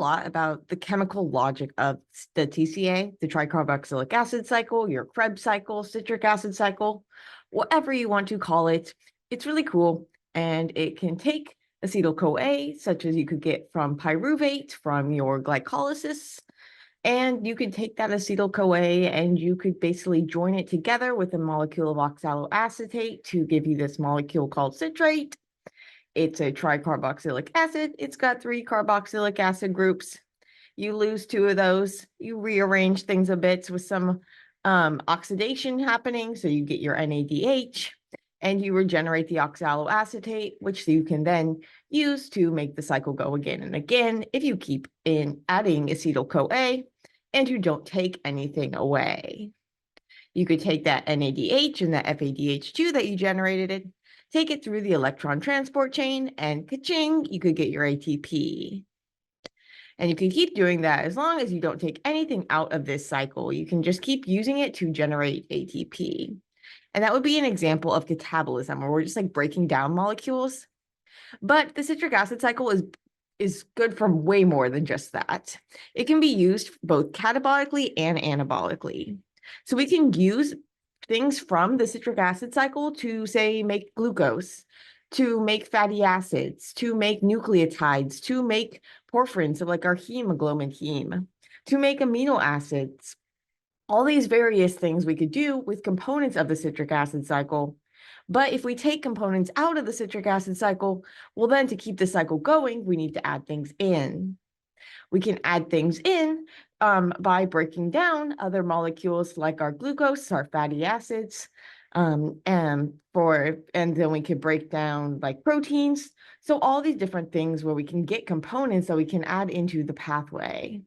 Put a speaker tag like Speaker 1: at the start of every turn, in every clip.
Speaker 1: lot about the chemical logic of the TCA, the tricarboxylic acid cycle, your Krebs cycle, citric acid cycle, whatever you want to call it. It's really cool, and it can take acetyl-CoA, such as you could get from pyruvate from your glycolysis, and you could take that acetyl-CoA and you could basically join it together with a molecule of oxaloacetate to give you this molecule called citrate. It's a tricarboxylic acid. It's got 3 carboxylic acid groups. You lose 2 of those. You rearrange things a bit with some oxidation happening. So you get your NADH and you regenerate the oxaloacetate, which you can then use to make the cycle go again and again if you keep adding acetyl-CoA and you don't take anything away. You could take that NADH and that FADH₂ that you generated, take it through the electron transport chain, and ka-ching, you could get your ATP. And you can keep doing that as long as you don't take anything out of this cycle. You can just keep using it to generate ATP. And that would be an example of catabolism, where we're just like breaking down molecules. But the citric acid cycle is good for way more than just that. It can be used both catabolically and anabolically. So we can use things from the citric acid cycle to, say, make glucose, to make fatty acids, to make nucleotides, to make porphyrins, so like our hemoglobin heme, to make amino acids. All these various things we could do with components of the citric acid cycle. But if we take components out of the citric acid cycle, well, then to keep the cycle going, we need to add things in. We can add things in by breaking down other molecules like our glucose, our fatty acids, and then we could break down like proteins. So all these different things where we can get components that we can add into the pathway.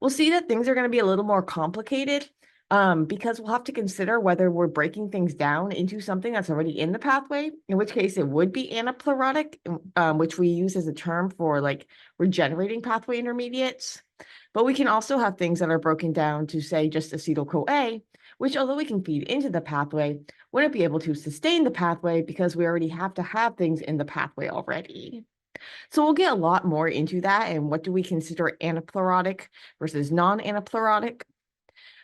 Speaker 1: We'll see that things are going to be a little more complicated because we'll have to consider whether we're breaking things down into something that's already in the pathway, in which case it would be anaplerotic, which we use as a term for like regenerating pathway intermediates. But we can also have things that are broken down to, say, just acetyl-CoA, which, although we can feed into the pathway, wouldn't be able to sustain the pathway because we already have to have things in the pathway already. So we'll get a lot more into that and what do we consider anaplerotic versus non-anaplerotic.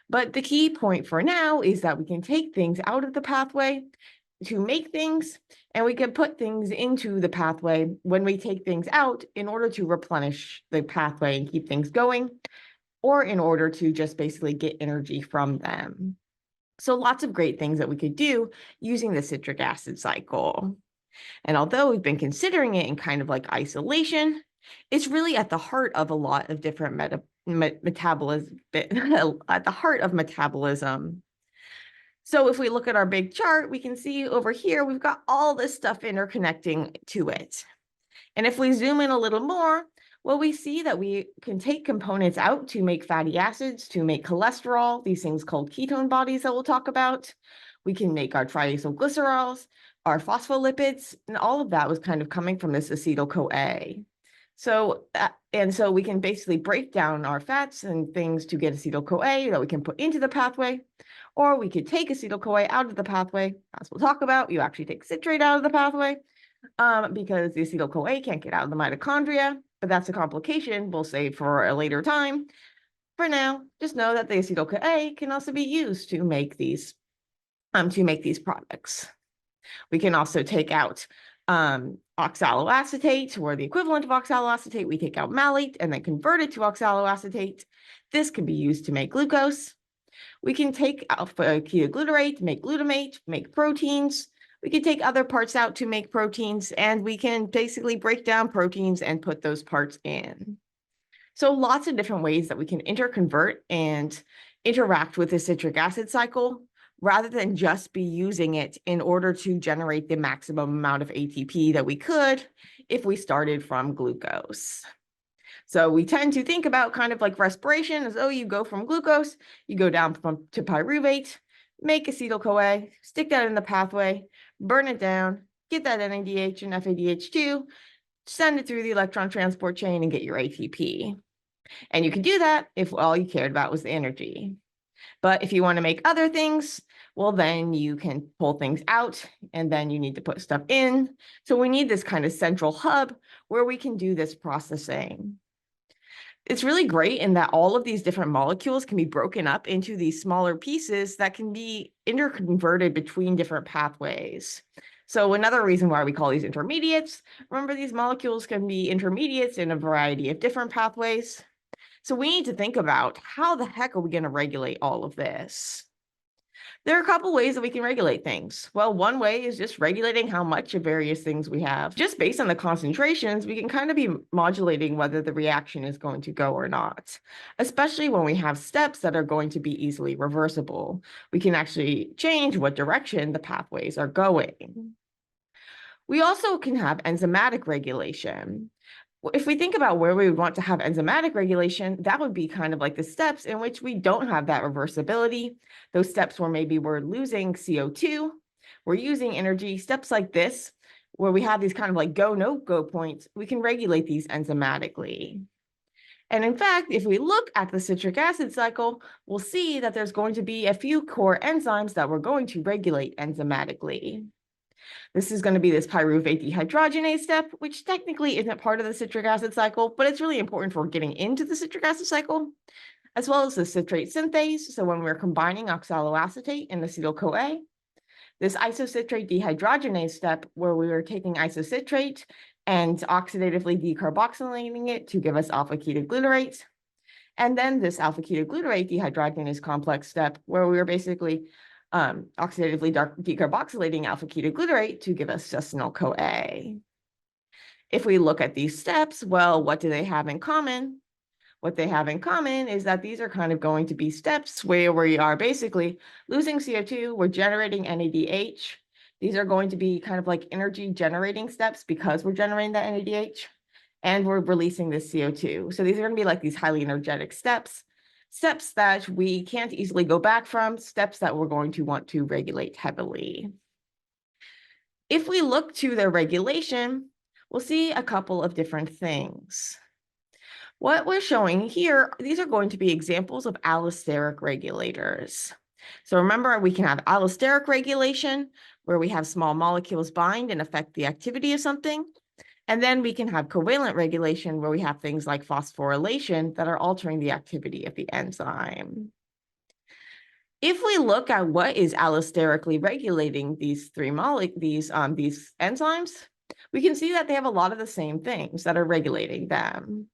Speaker 1: But the key point for now is that we can take things out of the pathway to make things, and we can put things into the pathway when we take things out in order to replenish the pathway and keep things going, or in order to just basically get energy from them. So lots of great things that we could do using the citric acid cycle. And although we've been considering it in kind of like isolation, it's really at the heart of a lot of different metabolism, at the heart of metabolism. So if we look at our big chart, we can see over here, we've got all this stuff interconnecting to it. And if we zoom in a little more, well, we see that we can take components out to make fatty acids, to make cholesterol, these things called ketone bodies that we'll talk about. We can make our triacylglycerols, our phospholipids, and all of that was kind of coming from this acetyl-CoA. So we can basically break down our fats and things to get acetyl-CoA that we can put into the pathway, or we could take acetyl-CoA out of the pathway, as we'll talk about. You actually take citrate out of the pathway because the acetyl-CoA can't get out of the mitochondria, but that's a complication we'll save for a later time. For now, just know that the acetyl-CoA can also be used to make these products. We can also take out oxaloacetate, or the equivalent of oxaloacetate. We take out malate and then convert it to oxaloacetate. This can be used to make glucose. We can take alpha-ketoglutarate, make glutamate, make proteins. We can take other parts out to make proteins, and we can basically break down proteins and put those parts in. So lots of different ways that we can interconvert and interact with the citric acid cycle, rather than just be using it in order to generate the maximum amount of ATP that we could if we started from glucose. So we tend to think about kind of like respiration as, oh, you go from glucose, you go down to pyruvate, make acetyl-CoA, stick that in the pathway, burn it down, get that NADH and FADH₂, send it through the electron transport chain and get your ATP. And you can do that if all you cared about was the energy. But if you want to make other things, well, then you can pull things out and then you need to put stuff in. So we need this kind of central hub where we can do this processing. It's really great in that all of these different molecules can be broken up into these smaller pieces that can be interconverted between different pathways. So another reason why we call these intermediates, remember these molecules can be intermediates in a variety of different pathways. So we need to think about how the heck are we going to regulate all of this? There are a couple ways that we can regulate things. Well, one way is just regulating how much of various things we have. Just based on the concentrations, we can kind of be modulating whether the reaction is going to go or not, especially when we have steps that are going to be easily reversible. We can actually change what direction the pathways are going. We also can have enzymatic regulation. If we think about where we would want to have enzymatic regulation, that would be kind of like the steps in which we don't have that reversibility. Those steps where maybe we're losing CO2, we're using energy, steps like this, where we have these kind of like go, no go points, we can regulate these enzymatically. And in fact, if we look at the citric acid cycle, we'll see that there's going to be a few core enzymes that we're going to regulate enzymatically. This is going to be this pyruvate dehydrogenase step, which technically isn't part of the citric acid cycle, but it's really important for getting into the citric acid cycle, as well as the citrate synthase. So when we're combining oxaloacetate and acetyl-CoA, this isocitrate dehydrogenase step, where we are taking isocitrate and oxidatively decarboxylating it to give us alpha-ketoglutarate. And then this alpha-ketoglutarate dehydrogenase complex step, where we are basically oxidatively decarboxylating alpha-ketoglutarate to give us succinyl-CoA. If we look at these steps, well, what do they have in common? What they have in common is that these are kind of going to be steps where we are basically losing CO2, we're generating NADH. These are going to be kind of like energy generating steps because we're generating that NADH, and we're releasing this CO2. So these are going to be like these highly energetic steps that we can't easily go back from, steps that we're going to want to regulate heavily. If we look to their regulation, we'll see a couple of different things. What we're showing here, these are going to be examples of allosteric regulators. So remember, we can have allosteric regulation, where we have small molecules bind and affect the activity of something. And then we can have covalent regulation, where we have things like phosphorylation that are altering the activity of the enzyme. If we look at what is allosterically regulating these enzymes, we can see that they have a lot of the same things that are regulating them.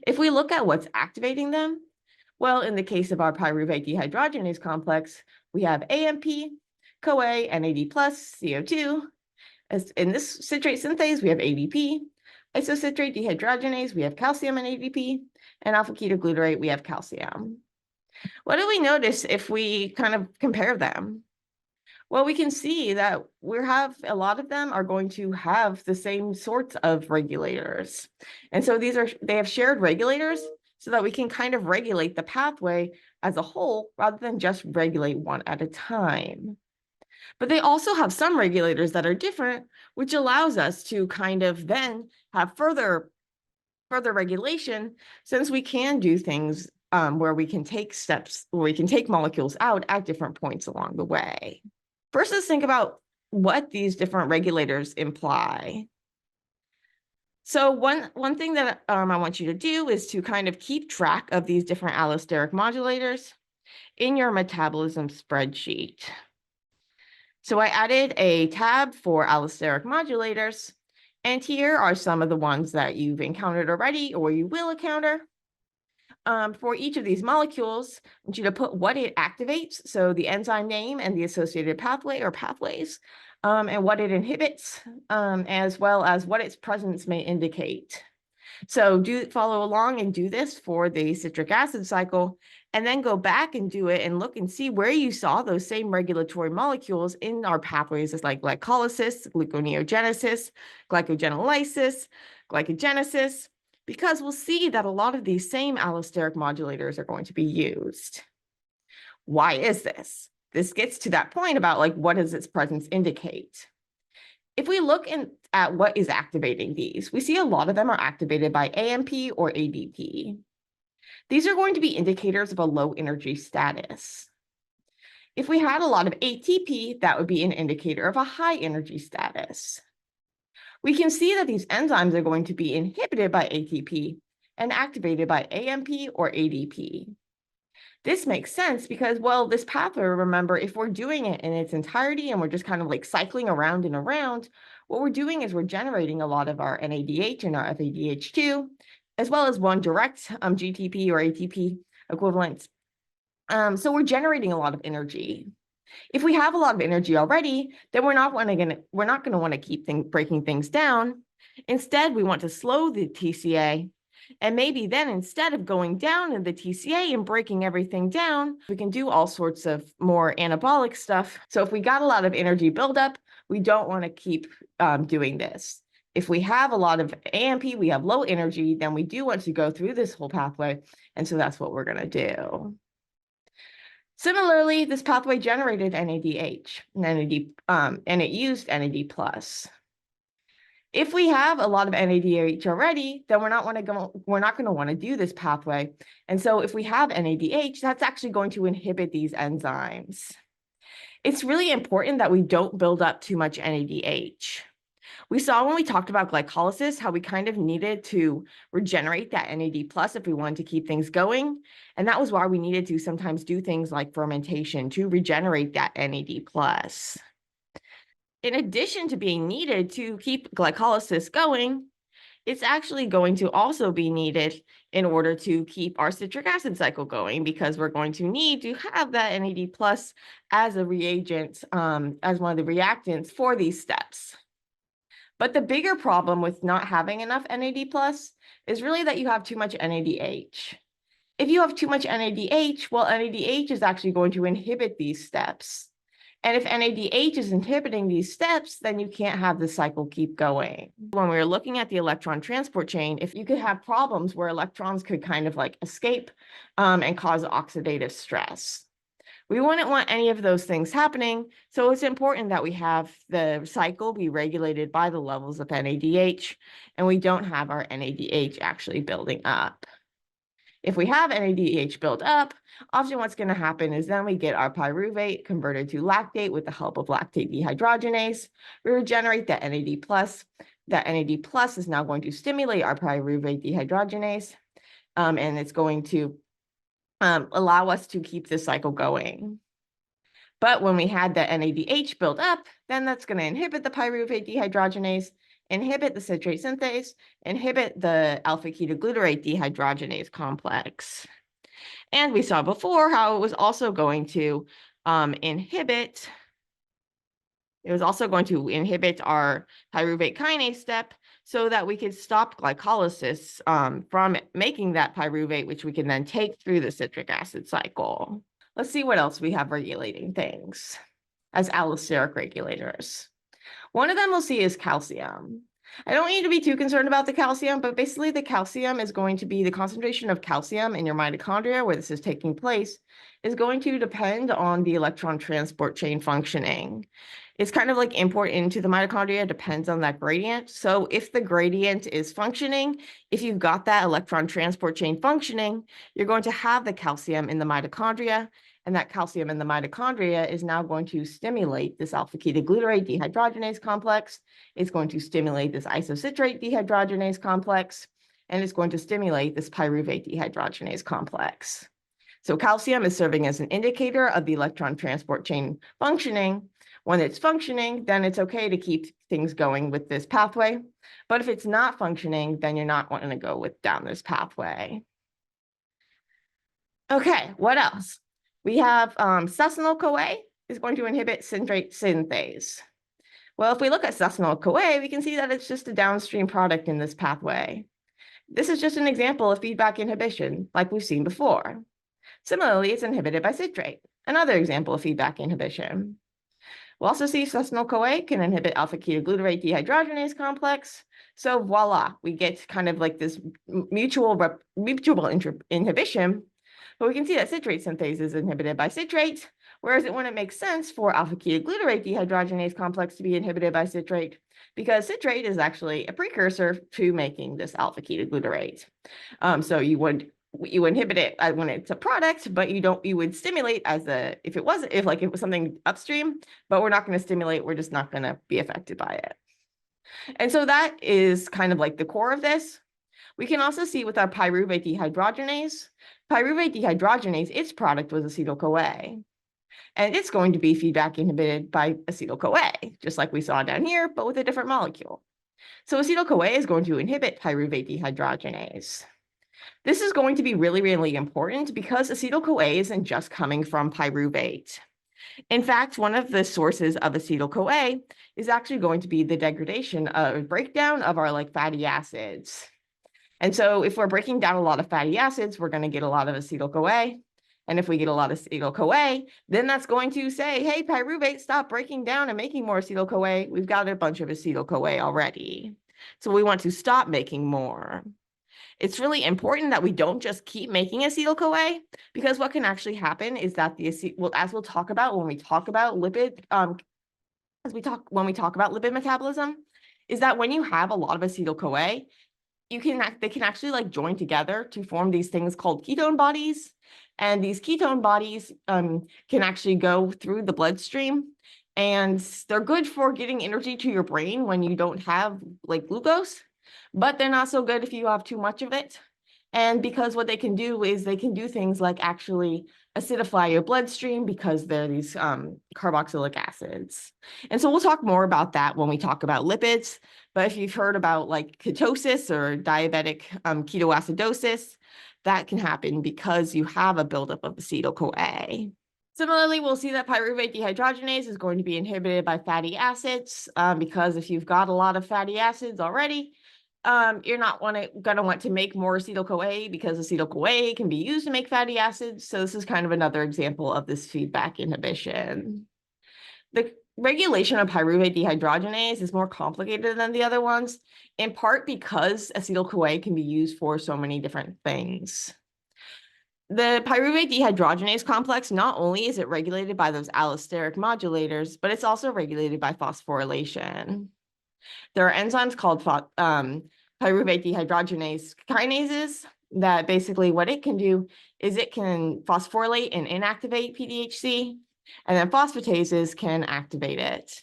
Speaker 1: If we look at what's activating them, well, in the case of our pyruvate dehydrogenase complex, we have AMP, CoA, NAD+, CO2. As in this citrate synthase, we have ADP. Isocitrate dehydrogenase, we have calcium and ADP. And alpha-ketoglutarate, we have calcium. What do we notice if we kind of compare them? Well, we can see that a lot of them are going to have the same sorts of regulators. And so they have shared regulators so that we can kind of regulate the pathway as a whole rather than just regulate one at a time. But they also have some regulators that are different, which allows us to kind of then have further regulation, since we can do things where we can take steps, where we can take molecules out at different points along the way. First, let's think about what these different regulators imply. So one thing that I want you to do is to kind of keep track of these different allosteric modulators in your metabolism spreadsheet. So I added a tab for allosteric modulators, and here are some of the ones that you've encountered already or you will encounter. For each of these molecules, I want you to put what it activates, so the enzyme name and the associated pathway or pathways, and what it inhibits, as well as what its presence may indicate. So follow along and do this for the citric acid cycle, and then go back and do it and look and see where you saw those same regulatory molecules in our pathways, as like glycolysis, gluconeogenesis, glycogenolysis, glycogenesis, because we'll see that a lot of these same allosteric modulators are going to be used. Why is this? This gets to that point about like, what does its presence indicate? If we look at what is activating these, we see a lot of them are activated by AMP or ADP. These are going to be indicators of a low energy status. If we had a lot of ATP, that would be an indicator of a high energy status. We can see that these enzymes are going to be inhibited by ATP, and activated by AMP or ADP. This makes sense because, well, this pathway, remember, if we're doing it in its entirety and we're just kind of like cycling around and around, what we're doing is we're generating a lot of our NADH and our FADH2, as well as one direct GTP or ATP equivalent. So we're generating a lot of energy. If we have a lot of energy already, then we're not going to want to keep breaking things down. Instead, we want to slow the TCA. And maybe then instead of going down in the TCA and breaking everything down, we can do all sorts of more anabolic stuff. So if we got a lot of energy buildup, we don't want to keep doing this. If we have a lot of AMP, we have low energy, then we do want to go through this whole pathway. And so that's what we're going to do. Similarly, this pathway generated NADH and it used NAD+. If we have a lot of NADH already, then we're not going to want to do this pathway. And so if we have NADH, that's actually going to inhibit these enzymes. It's really important that we don't build up too much NADH. We saw when we talked about glycolysis how we kind of needed to regenerate that NAD+ if we wanted to keep things going. And that was why we needed to sometimes do things like fermentation to regenerate that NAD+. In addition to being needed to keep glycolysis going, it's actually going to also be needed in order to keep our citric acid cycle going, because we're going to need to have that NAD+ as a reagent, as one of the reactants for these steps. But the bigger problem with not having enough NAD+ is really that you have too much NADH. If you have too much NADH, well, NADH is actually going to inhibit these steps. And if NADH is inhibiting these steps, then you can't have the cycle keep going. When we were looking at the electron transport chain, if you could have problems where electrons could kind of like escape and cause oxidative stress. We wouldn't want any of those things happening, so it's important that we have the cycle be regulated by the levels of NADH, and we don't have our NADH actually building up. If we have NADH built up, often what's going to happen is then we get our pyruvate converted to lactate with the help of lactate dehydrogenase. We regenerate that NAD+. That NAD+ is now going to stimulate our pyruvate dehydrogenase, and it's going to allow us to keep this cycle going. But when we had the NADH built up, then that's going to inhibit the pyruvate dehydrogenase, inhibit the citrate synthase, inhibit the alpha-ketoglutarate dehydrogenase complex. And we saw before how it was also going to inhibit our pyruvate kinase step so that we could stop glycolysis from making that pyruvate, which we can then take through the citric acid cycle. Let's see what else we have regulating things as allosteric regulators. One of them we'll see is calcium. I don't want you to be too concerned about the calcium, but basically the calcium is going to be the concentration of calcium in your mitochondria where this is taking place is going to depend on the electron transport chain functioning. It's kind of like import into the mitochondria depends on that gradient. So if the gradient is functioning, if you've got that electron transport chain functioning, you're going to have the calcium in the mitochondria, and that calcium in the mitochondria is now going to stimulate this alpha-ketoglutarate dehydrogenase complex. It's going to stimulate this isocitrate dehydrogenase complex, and it's going to stimulate this pyruvate dehydrogenase complex. So calcium is serving as an indicator of the electron transport chain functioning. When it's functioning, then it's okay to keep things going with this pathway. But if it's not functioning, then you're not wanting to go down this pathway. Okay, what else? We have Acetyl-CoA is going to inhibit citrate synthase. Well, if we look at Acetyl-CoA, we can see that it's just a downstream product in this pathway. This is just an example of feedback inhibition, like we've seen before. Similarly, it's inhibited by citrate, another example of feedback inhibition. We'll also see Acetyl-CoA can inhibit alpha-ketoglutarate dehydrogenase complex. So voila, we get kind of like this mutual inhibition. But we can see that citrate synthase is inhibited by citrate, whereas it wouldn't make sense for alpha-ketoglutarate dehydrogenase complex to be inhibited by citrate, because citrate is actually a precursor to making this alpha-ketoglutarate. So you would inhibit it when it's a product, but you would stimulate if it was something upstream, but we're not going to stimulate, we're just not going to be affected by it. And so that is kind of like the core of this. We can also see with our pyruvate dehydrogenase. Pyruvate dehydrogenase, its product was acetyl-CoA. And it's going to be feedback inhibited by acetyl-CoA, just like we saw down here, but with a different molecule. So acetyl-CoA is going to inhibit pyruvate dehydrogenase. This is going to be really, really important because acetyl-CoA isn't just coming from pyruvate. In fact, one of the sources of acetyl-CoA is actually going to be the degradation of breakdown of our fatty acids. And so if we're breaking down a lot of fatty acids, we're going to get a lot of acetyl-CoA. And if we get a lot of acetyl-CoA, then that's going to say, hey, pyruvate, stop breaking down and making more acetyl-CoA. We've got a bunch of acetyl-CoA already. So we want to stop making more. It's really important that we don't just keep making acetyl-CoA, because what can actually happen is that as we'll talk about when we talk about lipid, when we talk about lipid metabolism, is that when you have a lot of acetyl-CoA, they can actually join together to form these things called ketone bodies. And these ketone bodies can actually go through the bloodstream, and they're good for getting energy to your brain when you don't have glucose, but they're not so good if you have too much of it. And because what they can do is they can do things like actually acidify your bloodstream because they're these carboxylic acids. And so we'll talk more about that when we talk about lipids. But if you've heard about ketosis or diabetic ketoacidosis, that can happen because you have a buildup of acetyl-CoA. Similarly, we'll see that pyruvate dehydrogenase is going to be inhibited by fatty acids because if you've got a lot of fatty acids already, you're not going to want to make more acetyl-CoA because acetyl-CoA can be used to make fatty acids. So this is kind of another example of this feedback inhibition. The regulation of pyruvate dehydrogenase is more complicated than the other ones, in part because acetyl-CoA can be used for so many different things. The pyruvate dehydrogenase complex, not only is it regulated by those allosteric modulators, but it's also regulated by phosphorylation. There are enzymes called pyruvate dehydrogenase kinases that basically what it can do is it can phosphorylate and inactivate PDHC, and then phosphatases can activate it.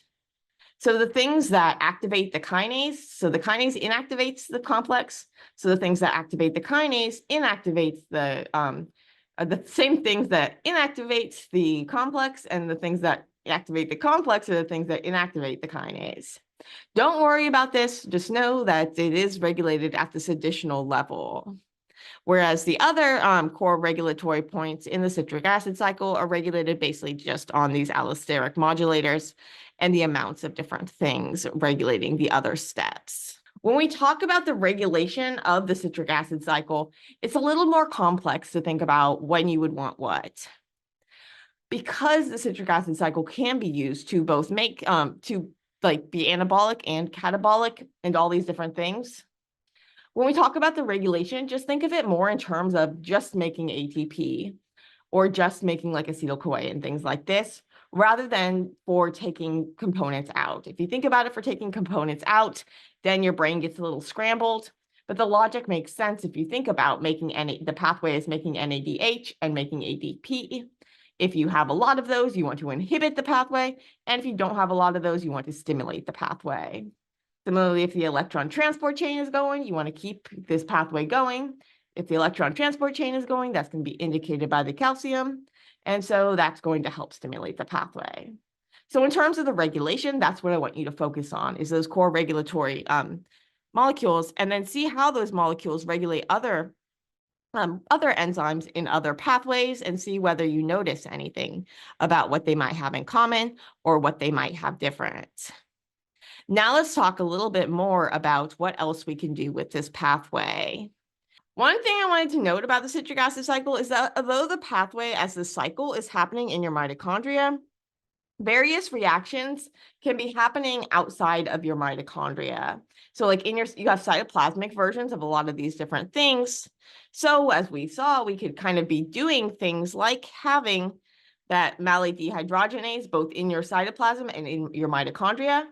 Speaker 1: So the things that activate the kinase, so the kinase inactivates the complex. So the things that activate the kinase inactivates the same things that inactivates the complex, and the things that activate the complex are the things that inactivate the kinase. Don't worry about this, just know that it is regulated at this additional level. Whereas the other core regulatory points in the citric acid cycle are regulated basically just on these allosteric modulators and the amounts of different things regulating the other steps. When we talk about the regulation of the citric acid cycle, it's a little more complex to think about when you would want what. Because the citric acid cycle can be used to both make, be anabolic and catabolic and all these different things. When we talk about the regulation, just think of it more in terms of just making ATP or just making acetyl-CoA and things like this, rather than for taking components out. If you think about it for taking components out, then your brain gets a little scrambled. But the logic makes sense if you think about the pathway is making NADH and making ADP. If you have a lot of those, you want to inhibit the pathway. And if you don't have a lot of those, you want to stimulate the pathway. Similarly, if the electron transport chain is going, you want to keep this pathway going. If the electron transport chain is going, that's going to be indicated by the calcium. And so that's going to help stimulate the pathway. So in terms of the regulation, that's what I want you to focus on, is those core regulatory molecules, and then see how those molecules regulate other enzymes in other pathways, and see whether you notice anything about what they might have in common or what they might have different. Now let's talk a little bit more about what else we can do with this pathway. One thing I wanted to note about the citric acid cycle is that although the pathway as the cycle is happening in your mitochondria, various reactions can be happening outside of your mitochondria. So you have cytoplasmic versions of a lot of these different things. So as we saw, we could kind of be doing things like having that malate dehydrogenase both in your cytoplasm and in your mitochondria.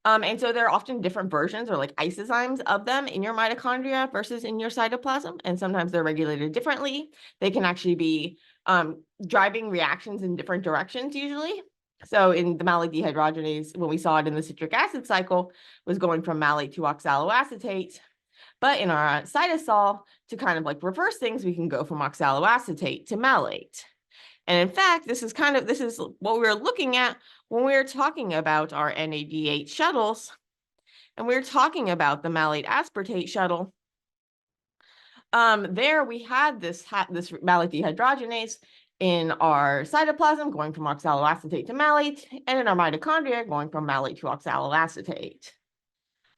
Speaker 1: And so there are often different versions or isozymes of them in your mitochondria versus in your cytoplasm. And sometimes they're regulated differently. They can actually be driving reactions in different directions usually. So in the malate dehydrogenase, when we saw it in the citric acid cycle, was going from malate to oxaloacetate. But in our cytosol, to kind of like reverse things, we can go from oxaloacetate to malate. And in fact, this is what we were looking at when we were talking about our NADH shuttles, and we were talking about the malate aspartate shuttle. There we had this malate dehydrogenase in our cytoplasm going from oxaloacetate to malate, and in our mitochondria going from malate to oxaloacetate.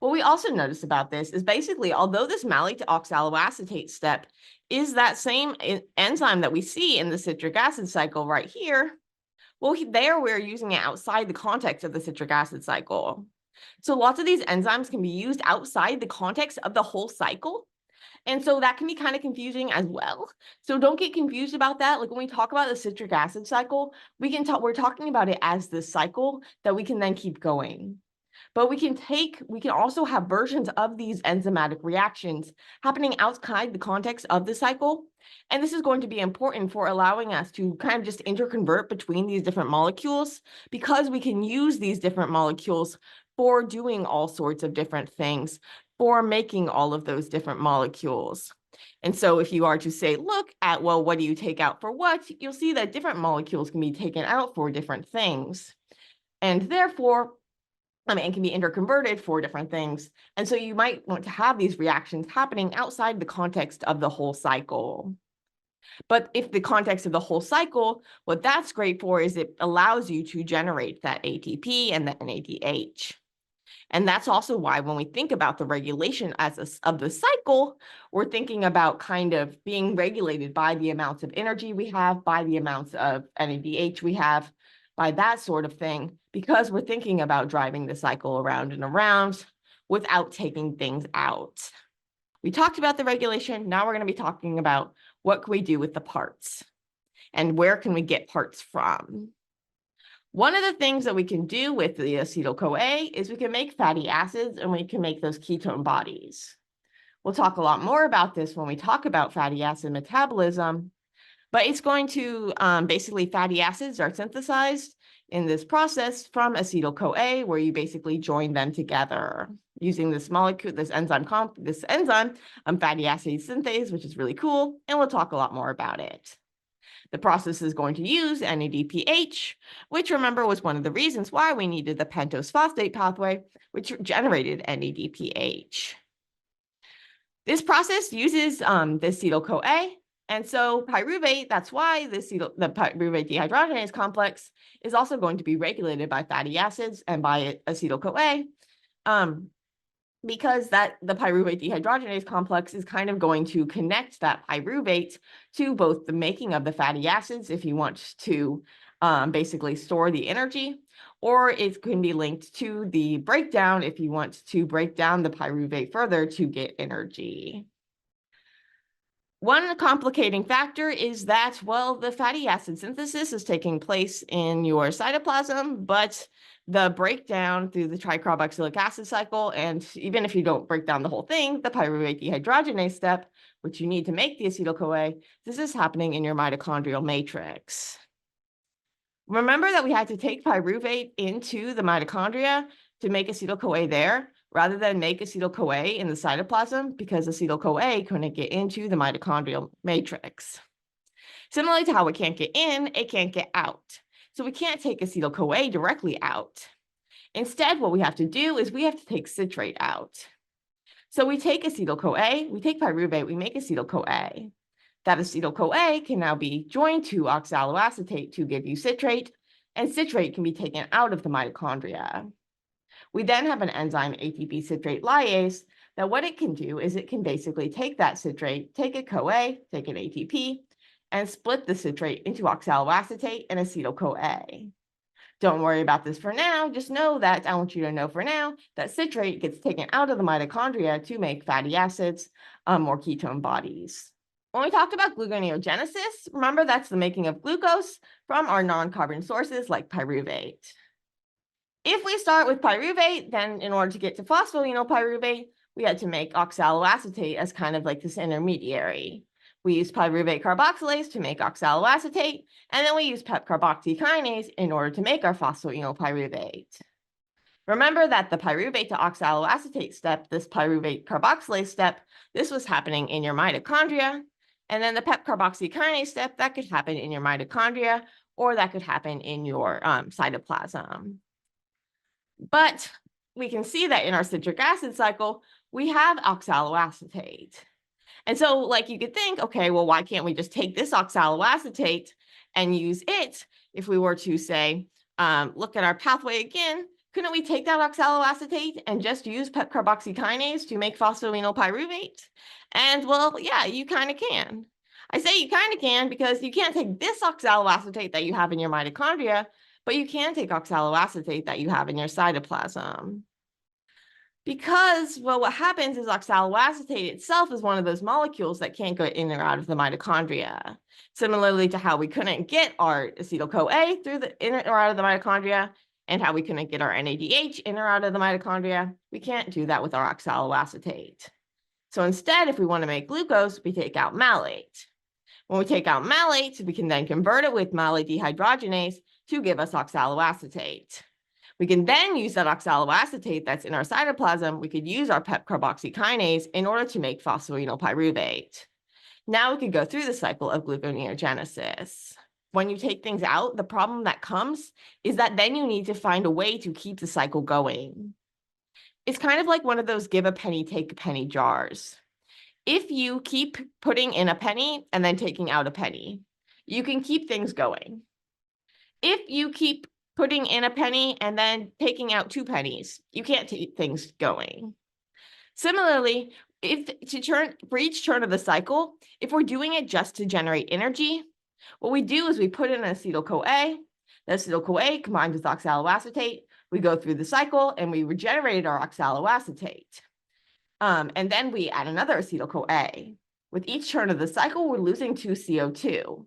Speaker 1: What we also noticed about this is basically, although this malate to oxaloacetate step is that same enzyme that we see in the citric acid cycle right here, well, there we're using it outside the context of the citric acid cycle. So lots of these enzymes can be used outside the context of the whole cycle. And so that can be kind of confusing as well. So don't get confused about that. Like when we talk about the citric acid cycle, we're talking about it as this cycle that we can then keep going. But we can also have versions of these enzymatic reactions happening outside the context of the cycle. And this is going to be important for allowing us to kind of just interconvert between these different molecules, because we can use these different molecules for doing all sorts of different things, for making all of those different molecules. And so if you are to say, look at, well, what do you take out for what? You'll see that different molecules can be taken out for different things. And therefore, it can be interconverted for different things. And so you might want to have these reactions happening outside the context of the whole cycle. But if the context of the whole cycle, what that's great for is it allows you to generate that ATP and the NADH. And that's also why when we think about the regulation of the cycle, we're thinking about kind of being regulated by the amounts of energy we have, by the amounts of NADH we have, by that sort of thing, because we're thinking about driving the cycle around and around without taking things out. We talked about the regulation. Now we're going to be talking about what can we do with the parts and where can we get parts from. One of the things that we can do with the Acetyl-CoA is we can make fatty acids and we can make those ketone bodies. We'll talk a lot more about this when we talk about fatty acid metabolism, but it's going to basically fatty acids are synthesized in this process from acetyl-CoA, where you basically join them together using this molecule, this enzyme, fatty acid synthase, which is really cool. And we'll talk a lot more about it. The process is going to use NADPH, which remember was one of the reasons why we needed the pentose phosphate pathway, which generated NADPH. This process uses the acetyl-CoA, and so pyruvate, that's why the pyruvate dehydrogenase complex is also going to be regulated by fatty acids and by acetyl-CoA, because the pyruvate dehydrogenase complex is kind of going to connect that pyruvate to both the making of the fatty acids if you want to basically store the energy, or it can be linked to the breakdown if you want to break down the pyruvate further to get energy. One complicating factor is that, well, the fatty acid synthesis is taking place in your cytoplasm, but the breakdown through the tricarbocylic acid cycle, and even if you don't break down the whole thing, the pyruvate dehydrogenase step, which you need to make the acetyl-CoA, this is happening in your mitochondrial matrix. Remember that we had to take pyruvate into the mitochondria to make acetyl-CoA there, rather than make acetyl-CoA in the cytoplasm, because acetyl-CoA couldn't get into the mitochondrial matrix. Similarly to how it can't get in, it can't get out. So we can't take acetyl-CoA directly out. Instead, what we have to do is we have to take citrate out. So we take acetyl-CoA, we take pyruvate, we make acetyl-CoA. That acetyl-CoA can now be joined to oxaloacetate to give you citrate, and citrate can be taken out of the mitochondria. We then have an enzyme, ATP citrate lyase, that what it can do is it can basically take that citrate, take a CoA, take an ATP, and split the citrate into oxaloacetate and acetyl-CoA. Don't worry about this for now. Just know that I want you to know for now that citrate gets taken out of the mitochondria to make fatty acids or ketone bodies. When we talked about gluconeogenesis, remember that's the making of glucose from our non-carbon sources like pyruvate. If we start with pyruvate, then in order to get to phosphoenolpyruvate, we had to make oxaloacetate as kind of like this intermediary. We use pyruvate carboxylase to make oxaloacetate, and then we use pep carboxykinase in order to make our phosphoenolpyruvate. Remember that the pyruvate to oxaloacetate step, this pyruvate carboxylase step, this was happening in your mitochondria. And then the pep carboxykinase step, that could happen in your mitochondria, or that could happen in your cytoplasm. But we can see that in our citric acid cycle, we have oxaloacetate. And so like you could think, okay, well, why can't we just take this oxaloacetate and use it if we were to say, look at our pathway again, couldn't we take that oxaloacetate and just use pep carboxykinase to make phosphoenolpyruvate? And well, yeah, you kind of can. I say you kind of can because you can't take this oxaloacetate that you have in your mitochondria, but you can take oxaloacetate that you have in your cytoplasm. Because, well, what happens is oxaloacetate itself is one of those molecules that can't go in or out of the mitochondria. Similarly to how we couldn't get our acetyl-CoA through the in or out of the mitochondria, and how we couldn't get our NADH in or out of the mitochondria, we can't do that with our oxaloacetate. So instead, if we want to make glucose, we take out malate. When we take out malate, we can then convert it with malate dehydrogenase to give us oxaloacetate. We can then use that oxaloacetate that's in our cytoplasm. We could use our pep carboxykinase in order to make phosphoenolpyruvate. Now we could go through the cycle of gluconeogenesis. When you take things out, the problem that comes is that then you need to find a way to keep the cycle going. It's kind of like one of those give a penny, take a penny jars. If you keep putting in a penny and then taking out a penny, you can keep things going. If you keep putting in a penny and then taking out 2 pennies, you can't keep things going. Similarly, for each turn of the cycle, if we're doing it just to generate energy, what we do is we put in acetyl-CoA. The acetyl-CoA combines with oxaloacetate. We go through the cycle and we regenerated our oxaloacetate. And then we add another acetyl-CoA. With each turn of the cycle, we're losing 2 CO2.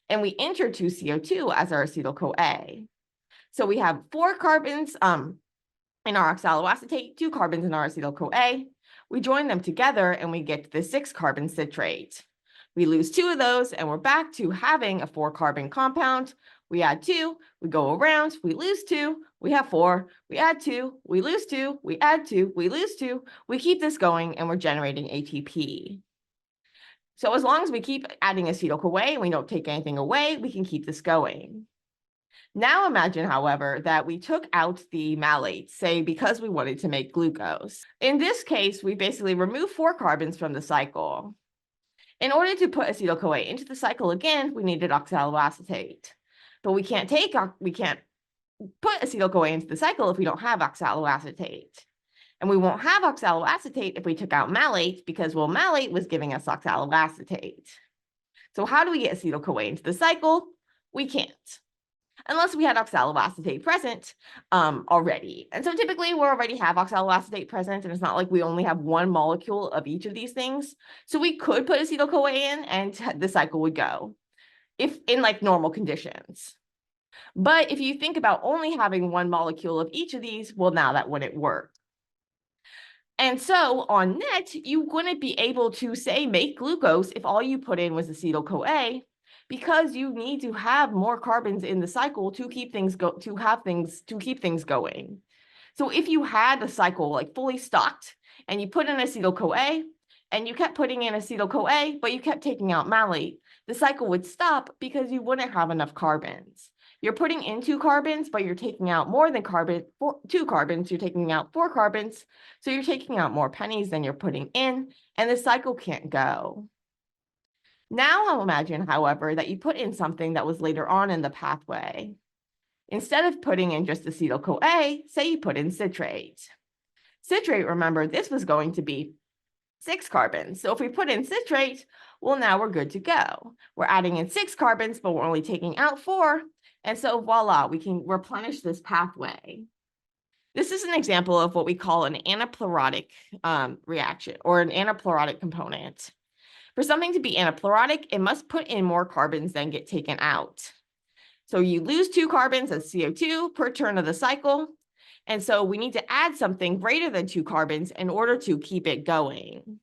Speaker 1: And we enter 2 CO2 as our acetyl-CoA. So we have 4 carbons in our oxaloacetate, 2 carbons in our acetyl-CoA. We join them together and we get the 6-carbon citrate. We lose 2 of those and we're back to having a 4-carbon compound. We add 2, we go around, we lose 2, we have 4, we add 2, we lose 2, we add 2, we lose 2. We keep this going and we're generating ATP. So as long as we keep adding acetyl-CoA and we don't take anything away, we can keep this going. Now imagine, however, that we took out the malate, say because we wanted to make glucose. In this case, we basically remove 4 carbons from the cycle. In order to put acetyl-CoA into the cycle again, we needed oxaloacetate. But we can't put acetyl-CoA into the cycle if we don't have oxaloacetate. And we won't have oxaloacetate if we took out malate because, well, malate was giving us oxaloacetate. So how do we get acetyl-CoA into the cycle? We can't, unless we had oxaloacetate present already. And so typically we already have oxaloacetate present, and it's not like we only have 1 molecule of each of these things. So we could put acetyl-CoA in and the cycle would go if in like normal conditions. But if you think about only having 1 molecule of each of these, well, now that wouldn't work. And so on net, you wouldn't be able to say make glucose if all you put in was acetyl-CoA, because you need to have more carbons in the cycle to keep things going. So if you had the cycle like fully stocked and you put in acetyl-CoA and you kept putting in acetyl-CoA, but you kept taking out malate, the cycle would stop because you wouldn't have enough carbons. You're putting in 2 carbons, but you're taking out more than 2 carbons, you're taking out 4 carbons. So you're taking out more pennies than you're putting in, and the cycle can't go. Now I'll imagine, however, that you put in something that was later on in the pathway. Instead of putting in just acetyl-CoA, say you put in citrate. Citrate, remember, this was going to be 6 carbons. So if we put in citrate, well, now we're good to go. We're adding in 6 carbons, but we're only taking out 4. And so voila, we can replenish this pathway. This is an example of what we call an anaplerotic reaction or an anaplerotic component. For something to be anaplerotic, it must put in more carbons than get taken out. So you lose 2 carbons as CO2 per turn of the cycle. And so we need to add something greater than 2 carbons in order to keep it going.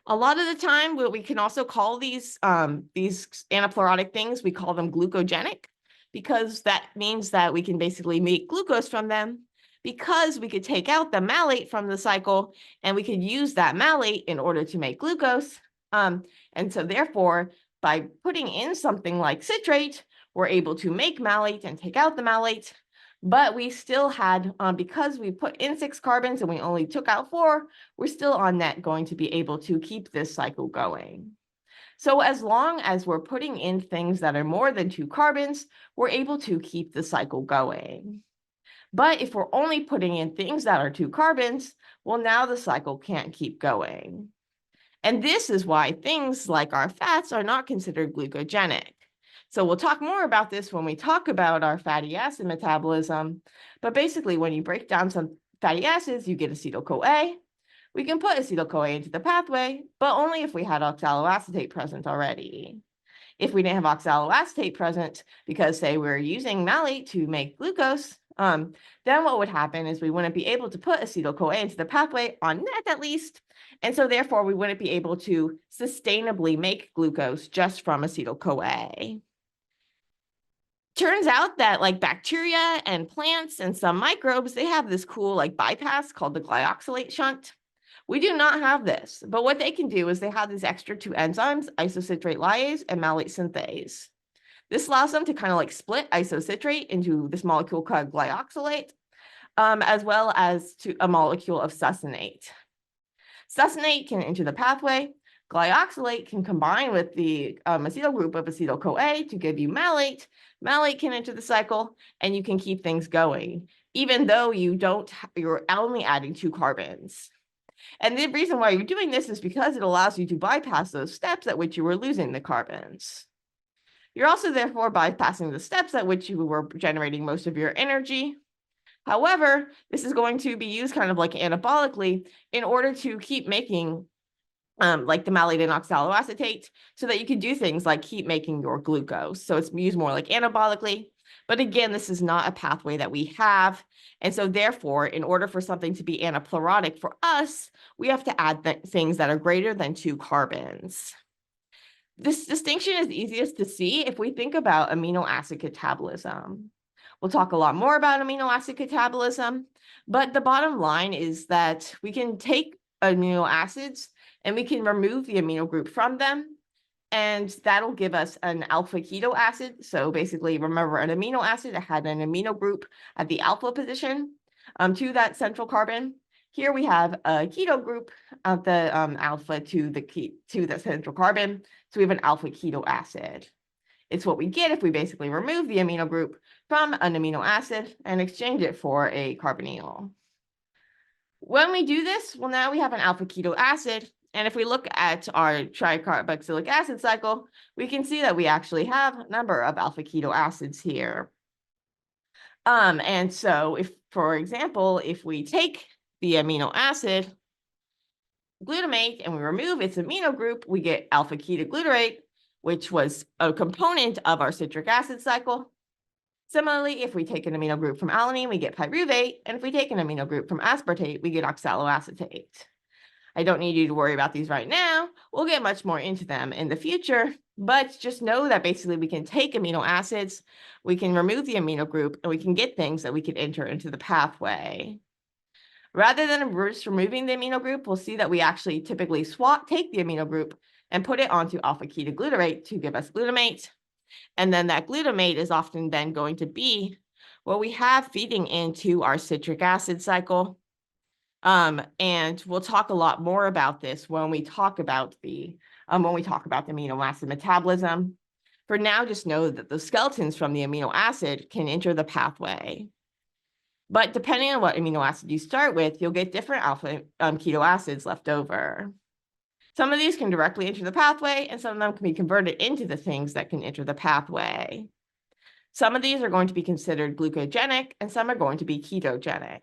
Speaker 1: A lot of the time, we can also call these anaplerotic things, we call them glucogenic, because that means that we can basically make glucose from them. because we could take out the malate from the cycle and we could use that malate in order to make glucose. And so therefore, by putting in something like citrate, we're able to make malate and take out the malate. But we still had, because we put in 6 carbons and we only took out 4, we're still on net going to be able to keep this cycle going. So as long as we're putting in things that are more than 2 carbons, we're able to keep the cycle going. But if we're only putting in things that are 2 carbons, well, now the cycle can't keep going. And this is why things like our fats are not considered glucogenic. So we'll talk more about this when we talk about our fatty acid metabolism. But basically, when you break down some fatty acids, you get acetyl-CoA. We can put acetyl-CoA into the pathway, but only if we had oxaloacetate present already. If we didn't have oxaloacetate present, because say we're using malate to make glucose, then what would happen is we wouldn't be able to put acetyl-CoA into the pathway, on net at least, and so therefore we wouldn't be able to sustainably make glucose just from acetyl-CoA. Turns out that like bacteria and plants and some microbes, they have this cool like bypass called the glyoxylate shunt. We do not have this, but what they can do is they have these extra 2 enzymes, isocitrate lyase and malate synthase. This allows them to kind of like split isocitrate into this molecule called glyoxylate, as well as to a molecule of succinate. Succinate can enter the pathway. Glyoxylate can combine with the acetyl group of acetyl-CoA to give you malate. Malate can enter the cycle, and you can keep things going, even though you're only adding 2 carbons. And the reason why you're doing this is because it allows you to bypass those steps at which you were losing the carbons. You're also therefore bypassing the steps at which you were generating most of your energy. However, this is going to be used kind of like anabolically in order to keep making like the malate and oxaloacetate, so that you can do things like keep making your glucose. So it's used more like anabolically. But again, this is not a pathway that we have. And so therefore, in order for something to be anaplerotic for us, we have to add things that are greater than 2 carbons. This distinction is easiest to see if we think about amino acid catabolism. We'll talk a lot more about amino acid catabolism, but the bottom line is that we can take amino acids and we can remove the amino group from them, and that'll give us an alpha keto acid. So basically, remember, an amino acid had an amino group at the alpha position to that central carbon. Here we have a keto group at the alpha to the central carbon. So we have an alpha keto acid. It's what we get if we basically remove the amino group from an amino acid and exchange it for a carbonyl. When we do this, well, now we have an alpha keto acid. And if we look at our tricarbocylic acid cycle, we can see that we actually have a number of alpha keto acids here. And so if, for example, if we take the amino acid glutamate and we remove its amino group, we get alpha ketoglutarate, which was a component of our citric acid cycle. Similarly, if we take an amino group from alanine, we get pyruvate. And if we take an amino group from aspartate, we get oxaloacetate. I don't need you to worry about these right now. We'll get much more into them in the future, but just know that basically we can take amino acids, we can remove the amino group, and we can get things that we can enter into the pathway. Rather than just removing the amino group, we'll see that we actually typically take the amino group and put it onto alpha ketoglutarate to give us glutamate. And then that glutamate is often then going to be what we have feeding into our citric acid cycle. And we'll talk a lot more about this when we talk about the amino acid metabolism. For now, just know that the skeletons from the amino acid can enter the pathway. But depending on what amino acid you start with, you'll get different alpha keto acids left over. Some of these can directly enter the pathway, and some of them can be converted into the things that can enter the pathway. Some of these are going to be considered glucogenic, and some are going to be ketogenic.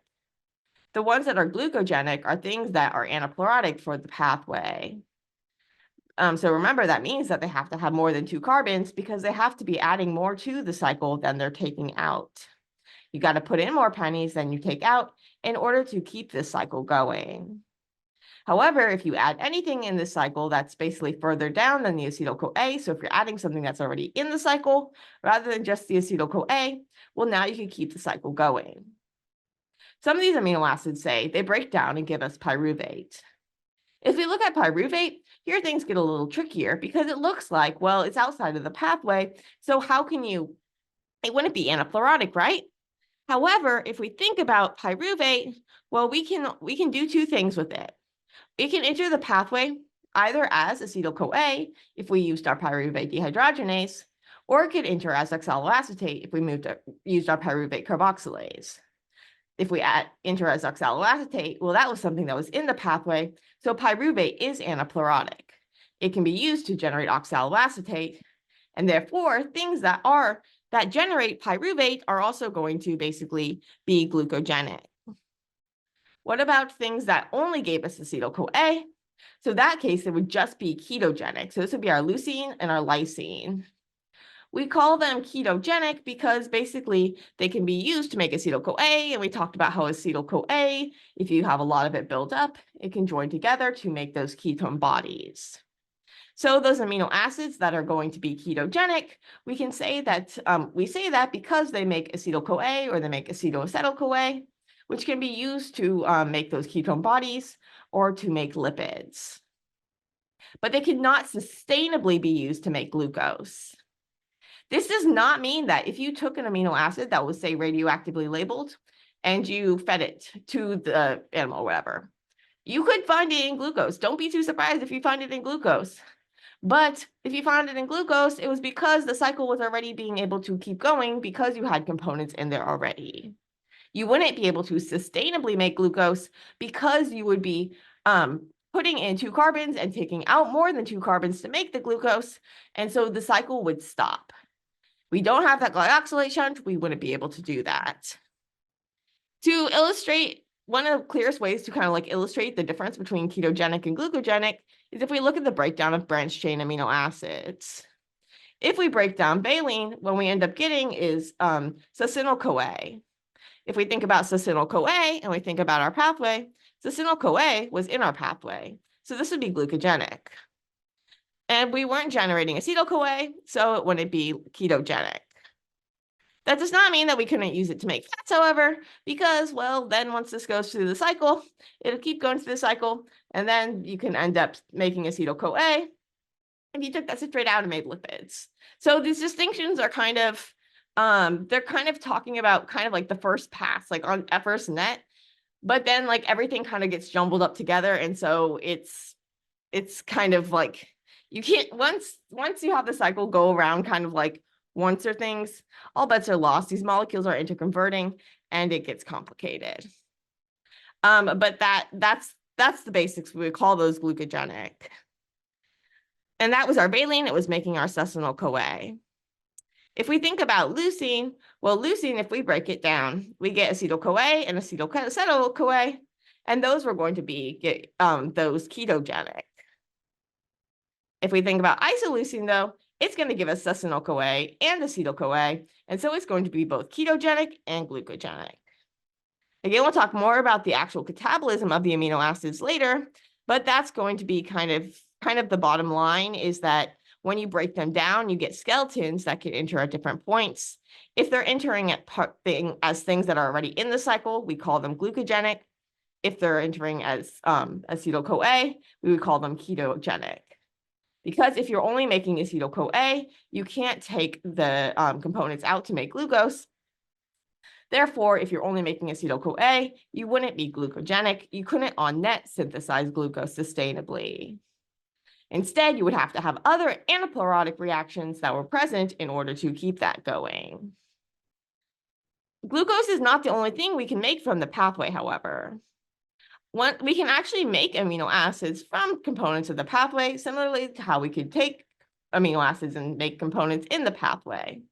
Speaker 1: The ones that are glucogenic are things that are anaplerotic for the pathway. So remember, that means that they have to have more than 2 carbons because they have to be adding more to the cycle than they're taking out. You got to put in more pennies than you take out in order to keep this cycle going. However, if you add anything in this cycle that's basically further down than the acetyl-CoA, so if you're adding something that's already in the cycle rather than just the acetyl-CoA, well, now you can keep the cycle going. Some of these amino acids say they break down and give us pyruvate. If we look at pyruvate, here things get a little trickier because it looks like, well, it's outside of the pathway. So how can you, it wouldn't be anaplerotic, right? However, if we think about pyruvate, well, we can do two things with it. It can enter the pathway either as acetyl-CoA if we used our pyruvate dehydrogenase, or it could enter as oxaloacetate if we used our pyruvate carboxylase. If we enter as oxaloacetate, well, that was something that was in the pathway, so pyruvate is anaplerotic. It can be used to generate oxaloacetate, and therefore things that generate pyruvate are also going to basically be glucogenic. What about things that only gave us acetyl-CoA? So in that case, it would just be ketogenic. So this would be our leucine and our lysine. We call them ketogenic because basically they can be used to make acetyl-CoA, and we talked about how acetyl-CoA, if you have a lot of it built up, it can join together to make those ketone bodies. So those amino acids that are going to be ketogenic, we can say that because they make acetyl-CoA or they make acetyl-CoA, which can be used to make those ketone bodies or to make lipids. But they cannot sustainably be used to make glucose. This does not mean that if you took an amino acid that was, say, radioactively labeled and you fed it to the animal or whatever, you could find it in glucose. Don't be too surprised if you find it in glucose. But if you found it in glucose, it was because the cycle was already being able to keep going because you had components in there already. You wouldn't be able to sustainably make glucose because you would be putting in 2 carbons and taking out more than 2 carbons to make the glucose. And so the cycle would stop. We don't have that glyoxylate shunt. We wouldn't be able to do that. To illustrate, one of the clearest ways to kind of like illustrate the difference between ketogenic and glucogenic is if we look at the breakdown of branched chain amino acids. If we break down valine, what we end up getting is succinyl-CoA. If we think about succinyl-CoA and we think about our pathway, succinyl-CoA was in our pathway. So this would be glucogenic. And we weren't generating acetyl-CoA, so it wouldn't be ketogenic. That does not mean that we couldn't use it to make fats, however, because, well, then once this goes through the cycle, it'll keep going through the cycle, and then you can end up making acetyl-CoA, and you took that citrate out and made lipids. So these distinctions are kind of, they're kind of talking about kind of like the first pass, like at first net, but then like everything kind of gets jumbled up together, and so it's kind of like, you can't, once you have the cycle go around kind of like once or things, all bets are lost. These molecules are interconverting and it gets complicated. But that's the basics. We call those glucogenic. And that was our valine. It was making our succinyl-CoA. If we think about leucine, well, leucine, if we break it down, we get acetyl-CoA and acetyl-CoA, and those were going to be those ketogenic. If we think about isoleucine, though, it's going to give us succinyl-CoA and acetyl-CoA, and so it's going to be both ketogenic and glucogenic. Again, we'll talk more about the actual catabolism of the amino acids later, but that's going to be kind of the bottom line, is that when you break them down, you get skeletons that can enter at different points. If they're entering as things that are already in the cycle, we call them glucogenic. If they're entering as acetyl-CoA, we would call them ketogenic. Because if you're only making acetyl-CoA, you can't take the components out to make glucose. Therefore, if you're only making acetyl-CoA, you wouldn't be glucogenic. You couldn't on net synthesize glucose sustainably. Instead, you would have to have other anaplerotic reactions that were present in order to keep that going. Glucose is not the only thing we can make from the pathway, however. We can actually make amino acids from components of the pathway, similarly to how we could take amino acids and make components in the pathway.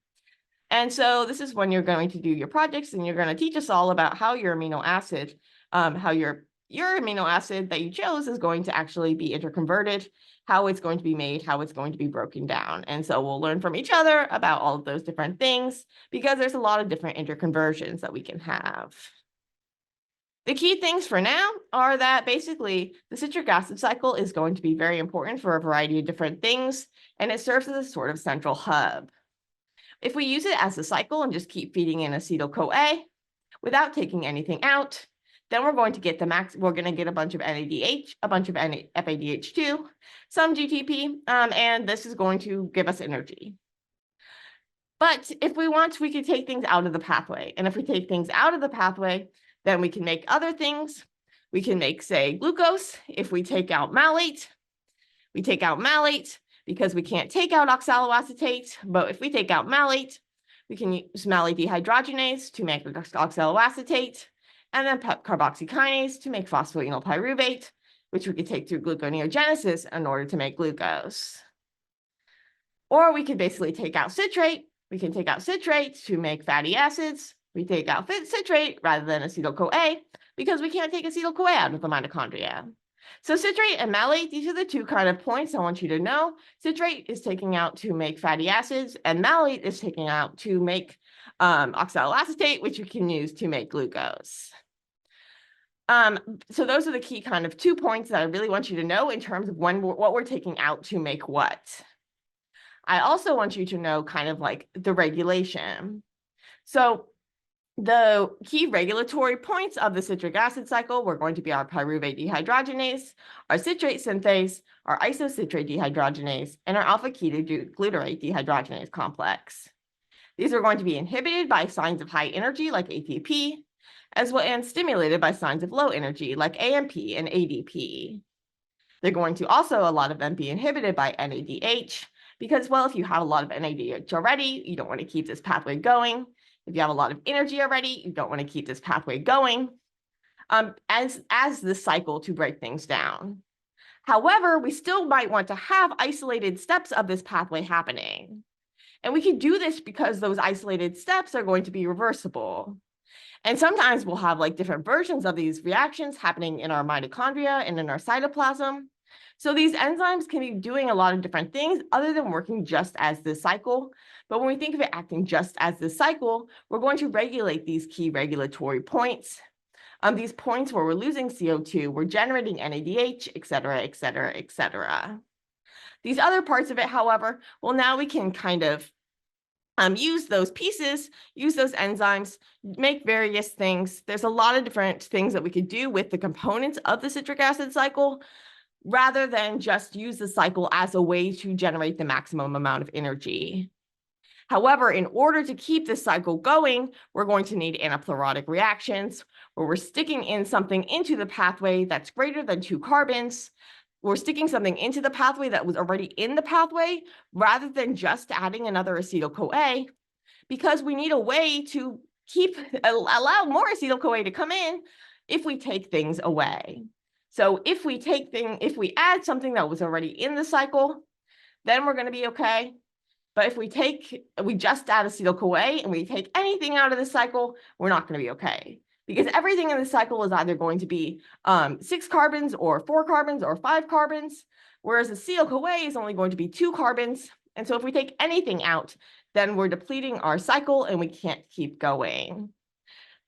Speaker 1: And so this is when you're going to do your projects, and you're going to teach us all about how your amino acid, how your amino acid that you chose is going to actually be interconverted, how it's going to be made, how it's going to be broken down. And so we'll learn from each other about all of those different things, because there's a lot of different interconversions that we can have. The key things for now are that basically the citric acid cycle is going to be very important for a variety of different things, and it serves as a sort of central hub. If we use it as a cycle and just keep feeding in acetyl-CoA, without taking anything out. Then we're going to get we're going to get a bunch of NADH, a bunch of FADH₂, some GTP, and this is going to give us energy. But if we want, we can take things out of the pathway. And if we take things out of the pathway, then we can make other things. We can make, say, glucose. If we take out malate, we take out malate because we can't take out oxaloacetate. But if we take out malate, we can use malate dehydrogenase to make oxaloacetate, and then carboxykinase to make phosphoenol pyruvate, which we could take through gluconeogenesis in order to make glucose. Or we could basically take out citrate. We can take out citrate to make fatty acids. We take out citrate rather than acetyl-CoA because we can't take acetyl-CoA out of the mitochondria. So citrate and malate, these are the two kind of points I want you to know. Citrate is taking out to make fatty acids, and malate is taking out to make oxaloacetate, which you can use to make glucose. So those are the key kind of 2 points that I really want you to know in terms of what we're taking out to make what. I also want you to know kind of like the regulation. So the key regulatory points of the citric acid cycle were going to be our pyruvate dehydrogenase, our citrate synthase, our isocitrate dehydrogenase, and our alpha-ketoglutarate dehydrogenase complex. These are going to be inhibited by signs of high energy like ATP, as well and stimulated by signs of low energy like AMP and ADP. They're going to also, a lot of them, be inhibited by NADH, because, well, if you have a lot of NADH already, you don't want to keep this pathway going. If you have a lot of energy already, you don't want to keep this pathway going as the cycle to break things down. However, we still might want to have isolated steps of this pathway happening. And we can do this because those isolated steps are going to be reversible. And sometimes we'll have like different versions of these reactions happening in our mitochondria and in our cytoplasm. So these enzymes can be doing a lot of different things other than working just as this cycle. But when we think of it acting just as this cycle, we're going to regulate these key regulatory points. These points where we're losing CO2, we're generating NADH, et cetera, et cetera, et cetera. These other parts of it, however, well, now we can kind of use those pieces, use those enzymes, make various things. There's a lot of different things that we could do with the components of the citric acid cycle, rather than just use the cycle as a way to generate the maximum amount of energy. However, in order to keep this cycle going, we're going to need anaplerotic reactions, where we're sticking in something into the pathway that's greater than 2 carbons. We're sticking something into the pathway that was already in the pathway, rather than just adding another acetyl-CoA, because we need a way to allow more acetyl-CoA to come in if we take things away. So if we add something that was already in the cycle, then we're going to be okay. But if we just add acetyl-CoA and we take anything out of the cycle, we're not going to be okay. Because everything in the cycle is either going to be 6 carbons or 4 carbons or 5 carbons, whereas acetyl-CoA is only going to be 2 carbons. And so if we take anything out, then we're depleting our cycle and we can't keep going.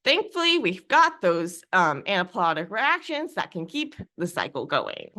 Speaker 1: Thankfully, we've got those anaplerotic reactions that can keep the cycle going.